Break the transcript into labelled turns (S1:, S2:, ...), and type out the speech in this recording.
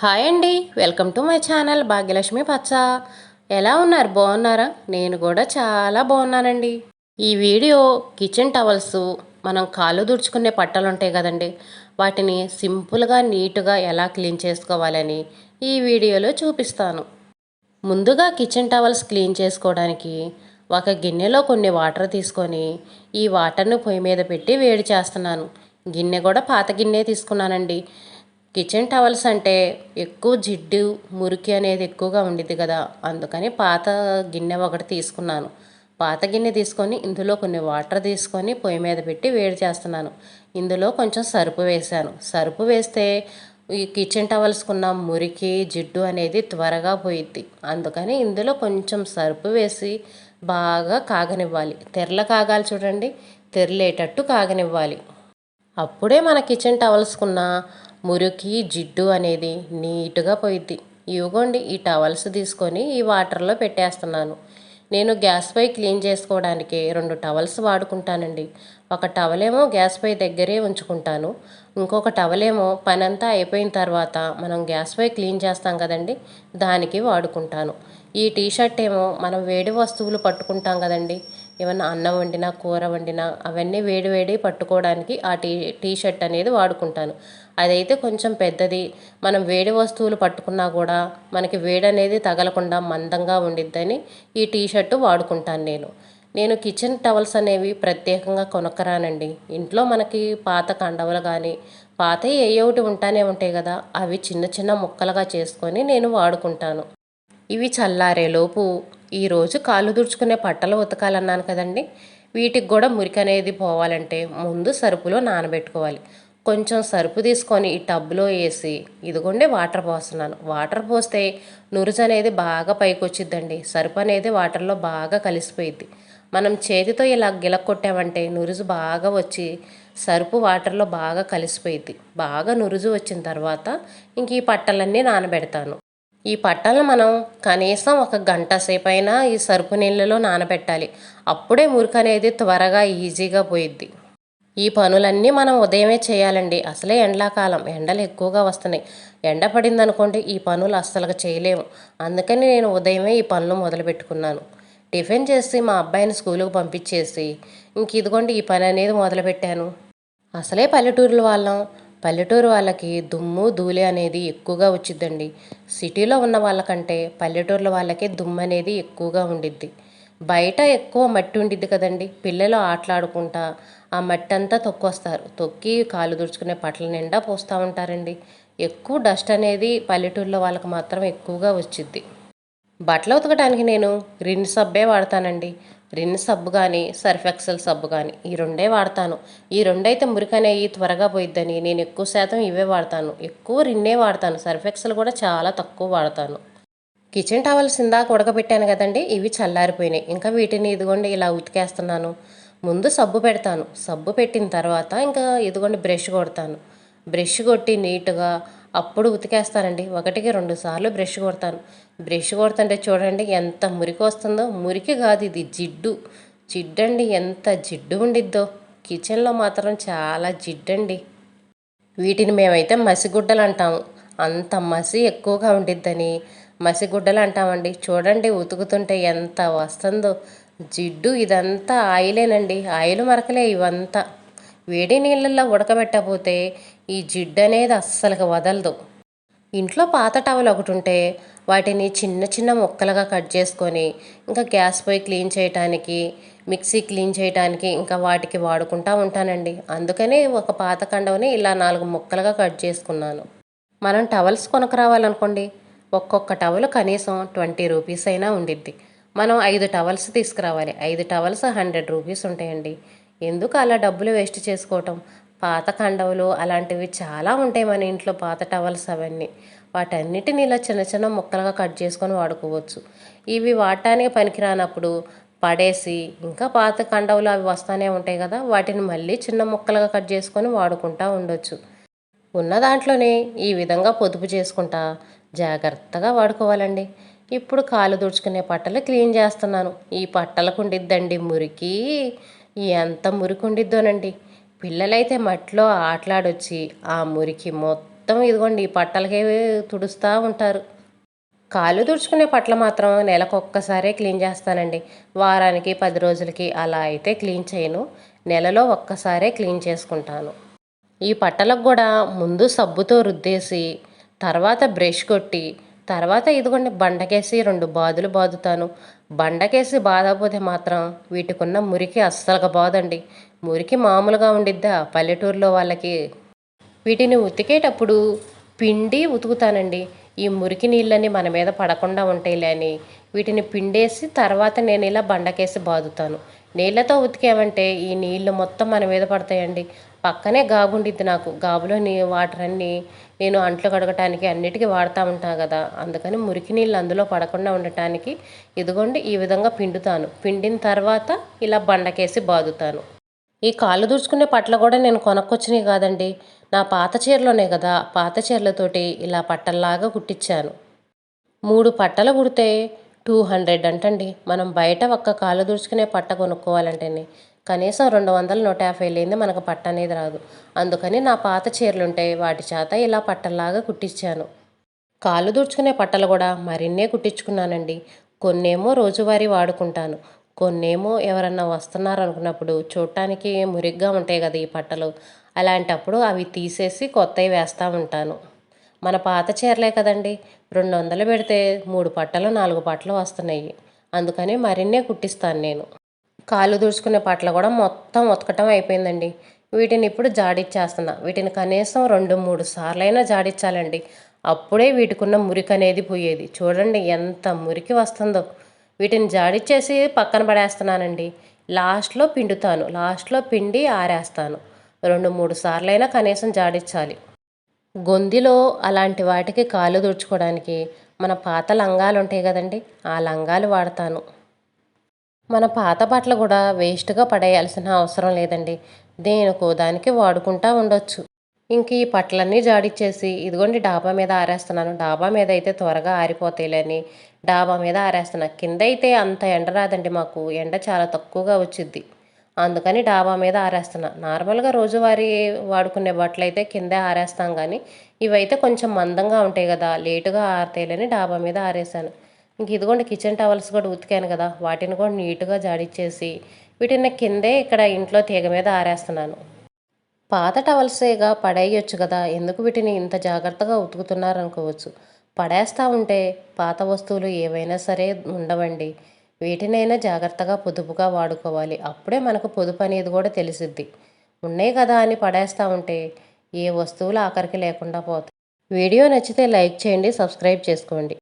S1: Hi అండి, welcome to my channel Bhagyalakshmi పచ్చ. ఎలా ఉన్నారు? బాగున్నారా? నేను కూడా చాలా బాగున్నానండి. ఈ వీడియో కిచెన్ టవల్స్, మనం కాళ్ళు దుడుచుకునే పట్టలు ఉంటాయి కదండి, వాటిని సింపుల్గా నీట్గా ఎలా క్లీన్ చేసుకోవాలని ఈ వీడియోలో చూపిస్తాను. ముందుగా కిచెన్ టవల్స్ క్లీన్ చేసుకోవడానికి ఒక గిన్నెలో కొన్ని వాటర్ తీసుకొని ఈ వాటర్ను పొయ్యి మీద పెట్టి వేడి చేస్తున్నాను. గిన్నె కూడా పాత గిన్నె తీసుకున్నానండి. కిచెన్ టవల్స్ అంటే ఎక్కువ జిడ్డు మురికి అనేది ఎక్కువగా ఉండిద్ది కదా, అందుకని పాత గిన్నె ఒకటి తీసుకున్నాను. పాత గిన్నె తీసుకొని ఇందులో కొన్ని వాటర్ తీసుకొని పొయ్యి మీద పెట్టి వేడి చేస్తున్నాను. ఇందులో కొంచెం సరుపు వేశాను. సరుపు వేస్తే ఈ కిచెన్ టవల్స్కున్న మురికి జిడ్డు అనేది త్వరగా పోయిద్ది. అందుకని ఇందులో కొంచెం సరుపు వేసి బాగా కాగనివ్వాలి. తెరల కాగాలి చూడండి, తెరలేటట్టు కాగనివ్వాలి. అప్పుడే మన కిచెన్ టవల్స్కున్న మురికి జిడ్డు అనేది నీట్గా పోయిద్ది. ఇవ్వండి, ఈ టవల్స్ తీసుకొని ఈ వాటర్లో పెట్టేస్తున్నాను. నేను గ్యాస్ పై క్లీన్ చేసుకోవడానికి 2 టవల్స్ వాడుకుంటానండి. ఒక టవలేమో గ్యాస్ పై దగ్గరే ఉంచుకుంటాను. ఇంకొక టవలేమో పనంతా అయిపోయిన తర్వాత మనం గ్యాస్ పై క్లీన్ చేస్తాం కదండి, దానికి వాడుకుంటాను. ఈ టీషర్ట్ ఏమో మనం వేడి వస్తువులు పట్టుకుంటాం కదండి, ఏమన్నా అన్నం వండినా కూర వండినా అవన్నీ వేడి వేడి పట్టుకోవడానికి ఆ టీషర్ట్ అనేది వాడుకుంటాను. అదైతే కొంచెం పెద్దది, మనం వేడి వస్తువులు పట్టుకున్నా కూడా మనకి వేడి అనేది తగలకుండా మందంగా ఉండిద్దని ఈ టీషర్టు వాడుకుంటాను నేను కిచెన్ టవల్స్ అనేవి ప్రత్యేకంగా కొనక్కరానండి. ఇంట్లో మనకి పాత కండవలు కానీ పాత ఏ ఒకటి ఉంటానే ఉంటాయి కదా, అవి చిన్న చిన్న ముక్కలుగా చేసుకొని నేను వాడుకుంటాను. ఇవి చల్లారేలోపు ఈరోజు కాళ్ళు తుడుచుకునే పట్టలు ఉతకాలన్నాను కదండి, వీటికి కూడా మురికి అనేది పోవాలంటే ముందు సరుపులో నానబెట్టుకోవాలి. కొంచెం సరుపు తీసుకొని ఈ టబ్లో వేసి ఇదిగోండి వాటర్ పోస్తున్నాను. వాటర్ పోస్తే నురుజు అనేది బాగా పైకి వచ్చిద్దండి. సరుపు అనేది వాటర్లో బాగా కలిసిపోయిద్ది. మనం చేతితో ఇలా గిలక్కొట్టామంటే నురుజు బాగా వచ్చి సరుపు వాటర్లో బాగా కలిసిపోయిద్ది. బాగా నురుజు వచ్చిన తర్వాత ఇంక ఈ పట్టలన్నీ నానబెడతాను. ఈ పట్టలను మనం కనీసం 1 గంట సేపైనా ఈ సరుపు నీళ్ళలో నానబెట్టాలి. అప్పుడే మురికి అనేది త్వరగా ఈజీగా పోయిద్ది. ఈ పనులన్నీ మనం ఉదయమే చేయాలండి. అసలే ఎండాకాలం, ఎండలు ఎక్కువగా వస్తున్నాయి. ఎండ పడిందనుకోండి ఈ పనులు అస్సలుగా చేయలేము. అందుకని నేను ఉదయమే ఈ పనులు మొదలు పెట్టుకున్నాను. టిఫిన్ చేసి మా అబ్బాయిని స్కూలుకు పంపించేసి ఇంక ఇదిగోండి ఈ పని అనేది మొదలుపెట్టాను. అసలే పల్లెటూరు వాళ్ళకి దుమ్ము ధూళి అనేది ఎక్కువగా వచ్చిద్దండి. సిటీలో ఉన్న వాళ్ళకంటే పల్లెటూరుల వాళ్ళకే దుమ్ము అనేది ఎక్కువగా ఉండిద్ది. బయట ఎక్కువ మట్టి ఉండిద్ది కదండి, పిల్లలు ఆటలాడుకుంటా ఆ మట్టి అంతా తొక్కొస్తారు. తొక్కి కాళ్ళు తుడుచుకునే పట్ల నిండా పోస్తూ ఉంటారండి. ఎక్కువ డస్ట్ అనేది పల్లెటూరులో వాళ్ళకి మాత్రం ఎక్కువగా వచ్చిద్ది. బట్టలు ఉతకడానికి నేను రిన్ సబ్బే వాడతానండి. రిన్ సబ్బు కానీ సర్ఫ్ ఎక్సెల్ సబ్బు కానీ ఈ రెండే వాడతాను. ఈ రెండైతే మురికనేవి త్వరగా పోయిద్దని నేను ఎక్కువ శాతం ఇవే వాడతాను. ఎక్కువ రిన్నే వాడతాను. సర్ఫ్ ఎక్సెల్ కూడా చాలా తక్కువ వాడతాను. కిచెన్ టవల్స్ ఇందాక ఉడకబెట్టాను కదండి, ఇవి చల్లారిపోయినాయి. ఇంకా వీటిని ఇదిగోండి ఇలా ఉతికేస్తున్నాను. ముందు సబ్బు పెడతాను. సబ్బు పెట్టిన తర్వాత ఇంకా ఇదిగోండి బ్రష్ కొడతాను. బ్రష్ కొట్టి నీట్గా అప్పుడు ఉతికేస్తానండి. 1కి 2 సార్లు బ్రష్ కొడతాను. బ్రష్ కొడుతుంటే చూడండి ఎంత మురికి వస్తుందో. మురికి కాదు, ఇది జిడ్డు. జిడ్డండి, ఎంత జిడ్డు ఉండిద్దో. కిచెన్లో మాత్రం చాలా జిడ్డండి. వీటిని మేమైతే మసిగుడ్డలు అంటాము. అంత మసి ఎక్కువగా ఉండిద్దని మసిగుడ్డలు అంటామండి. చూడండి ఉతుకుతుంటే ఎంత వస్తుందో జిడ్డు. ఇదంతా ఆయిలేనండి, ఆయిల్ మరకలే ఇవంతా. వేడి నీళ్ళల్లో ఉడకబెట్టకపోతే ఈ జిడ్డు అనేది అస్సలుగా వదలదు. ఇంట్లో పాత టవల్ ఒకటి ఉంటే వాటిని చిన్న చిన్న ముక్కలుగా కట్ చేసుకొని ఇంకా గ్యాస్ పొయ్యి క్లీన్ చేయడానికి, మిక్సీ క్లీన్ చేయడానికి ఇంకా వాటికి వాడుకుంటూ ఉంటానండి. అందుకనే ఒక పాత కండవని ఇలా 4 ముక్కలుగా కట్ చేసుకున్నాను. మనం టవల్స్ కొనుక్కు రావాలనుకోండి, ఒక్కొక్క టవల్ కనీసం 20 రూపీస్ అయినా ఉండిద్ది. మనం 5 టవల్స్ తీసుకురావాలి. 5 టవల్స్ 100 రూపీస్ ఉంటాయండి. ఎందుకు అలా డబ్బులు వేస్ట్ చేసుకోవటం? పాత కండవలు అలాంటివి చాలా ఉంటాయి మన ఇంట్లో, పాత టవల్స్ అవన్నీ. వాటన్నిటిని ఇలా చిన్న చిన్న ముక్కలుగా కట్ చేసుకొని వాడుకోవచ్చు. ఇవి వాడటానికి పనికిరానప్పుడు పడేసి ఇంకా పాత కండవలు అవి వస్తూనే ఉంటాయి కదా, వాటిని మళ్ళీ చిన్న ముక్కలుగా కట్ చేసుకొని వాడుకుంటూ ఉండొచ్చు. ఉన్న దాంట్లోనే ఈ విధంగా పొదుపు చేసుకుంటా జాగ్రత్తగా వాడుకోవాలండి. ఇప్పుడు కాళ్ళు తుడుచుకునే పట్టలు క్లీన్ చేస్తున్నాను. ఈ పట్టలకు ఉండిద్దండి మురికి, ఎంత మురికి ఉండిద్దోనండి. పిల్లలైతే మట్టిలో ఆటలాడొచ్చి ఆ మురికి మొత్తం మొత్తం ఇదిగోండి ఈ పట్టలకే తుడుస్తూ ఉంటారు. కాళ్ళు తుడుచుకునే పట్ల మాత్రం నెలకొక్కసారే క్లీన్ చేస్తానండి. వారానికి 10 రోజులకి అలా అయితే క్లీన్ చేయను. నెలలో ఒక్కసారే క్లీన్ చేసుకుంటాను. ఈ పట్టలకు కూడా ముందు సబ్బుతో రుద్దేసి, తర్వాత బ్రష్ కొట్టి, తర్వాత ఇదిగోండి బండకేసి 2 బాదులు బాదుతాను. బండకేసి బాదకపోతే మాత్రం వీటికున్న మురికి అస్సలుగా బాదండి. మురికి మామూలుగా ఉండిద్దా పల్లెటూరులో వాళ్ళకి. వీటిని ఉతికేటప్పుడు పిండి ఉతుకుతానండి. ఈ మురికి నీళ్ళని మన మీద పడకుండా ఉంటాయిలే అని వీటిని పిండేసి తర్వాత నేను ఇలా బండకేసి బాదుతాను. నీళ్ళతో ఉతికామంటే ఈ నీళ్ళు మొత్తం మన మీద పడతాయండి. పక్కనే గాబు ఉండిద్ది నాకు. గాబులో వాటర్ అన్నీ నేను అంట్లు కడగటానికి అన్నిటికీ వాడుతూ ఉంటాను కదా, అందుకని మురికి నీళ్ళు అందులో పడకుండా ఉండటానికి ఇదిగోండి ఈ విధంగా పిండుతాను. పిండిన తర్వాత ఇలా బండకేసి బాదుతాను. ఈ కాళ్ళు తుడుచుకునే పట్ల కూడా నేను కొనుక్కొచ్చినవి కాదండి. నా పాత చీరలోనే కదా, పాత చీరలతోటి ఇలా పట్టల్లాగా కుట్టించాను. 3 పట్టలు కుడితే 200 అంటండి. మనం బయట ఒక్క కాళ్ళు తుడుచుకునే పట్ట కొనుక్కోవాలంటేనే కనీసం 200, 150 లేనిదే మనకు పట్ట అనేది రాదు. అందుకని నా పాత చీరలుంటే వాటి చేత ఇలా పట్టల్లాగా కుట్టించాను. కాళ్ళు తుడుచుకునే పట్టలు కూడా మరిన్నే కుట్టించుకున్నానండి. కొన్నేమో రోజువారీ వాడుకుంటాను. కొన్నేమో ఎవరన్నా వస్తున్నారు అనుకున్నప్పుడు చూడటానికి మురిగ్గా ఉంటాయి కదా ఈ పట్టలు, అలాంటప్పుడు అవి తీసేసి కొత్తవి వేస్తూ ఉంటాను. మన పాత చీరలే కదండి, 200 పెడితే 3 పట్టలు 4 పట్టలు వస్తున్నాయి. అందుకని మరిన్నే కుట్టిస్తాను నేను. కాళ్ళు తుడుచుకునే పట్టలు కూడా మొత్తం ఉతకటం అయిపోయిందండి. వీటిని ఇప్పుడు జాడిచ్చేస్తున్నా. వీటిని కనీసం 2-3 సార్లైనా జాడించాలండి. అప్పుడే వీటికున్న మురికి అనేది పోయేది. చూడండి ఎంత మురికి వస్తుందో. వీటిని జాడిచ్చేసి పక్కన పడేస్తున్నానండి. లాస్ట్లో పిండుతాను. లాస్ట్లో పిండి ఆరేస్తాను. 2-3 సార్లైనా కనీసం జాడించాలి. గొందిలో అలాంటి వాటికి కాళ్ళు తుడుచుకోవడానికి మన పాత లంగాలు ఉంటాయి కదండి, ఆ లంగాలు వాడతాను. మన పాత బట్టలు కూడా వేస్ట్గా పడేయాల్సిన అవసరం లేదండి. దేనికో దానికి వాడుకుంటూ ఉండొచ్చు. ఇంక ఈ పట్లన్నీ జాడిచ్చేసి ఇదిగోండి డాబా మీద ఆరేస్తున్నాను. డాబా మీద అయితే త్వరగా ఆరిపోతాయిలని డాబా మీద ఆరేస్తున్నా. కింద అయితే అంత ఎండ రాదండి, మాకు ఎండ చాలా తక్కువగా వచ్చిద్ది. అందుకని డాబా మీద ఆరేస్తున్నా. నార్మల్గా రోజువారీ వాడుకునే బట్టలు అయితే కిందే ఆరేస్తాం, కానీ ఇవైతే కొంచెం మందంగా ఉంటాయి కదా, లేటుగా ఆరుతాయిలని డాబా మీద ఆరేసాను. ఇంక ఇదిగోండి కిచెన్ టవల్స్ కూడా ఉతికాను కదా, వాటిని కూడా నీట్గా జాడిచ్చేసి వీటిని కిందే ఇక్కడ ఇంట్లో తీగ మీద ఆరేస్తున్నాను. పాత టవల్సేగా పడేయొచ్చు కదా, ఎందుకు వీటిని ఇంత జాగ్రత్తగా ఉతుకుతున్నారనుకోవచ్చు. పడేస్తూ ఉంటే పాత వస్తువులు ఏవైనా సరే ఉండవండి. వీటినైనా జాగ్రత్తగా పొదుపుగా వాడుకోవాలి. అప్పుడే మనకు పొదుపు అనేది కూడా తెలిసిద్ది. ఉన్నాయి కదా అని పడేస్తూ ఉంటే ఏ వస్తువులు ఆఖరికి లేకుండా పోతాయి. వీడియో నచ్చితే లైక్ చేయండి, సబ్స్క్రైబ్ చేసుకోండి.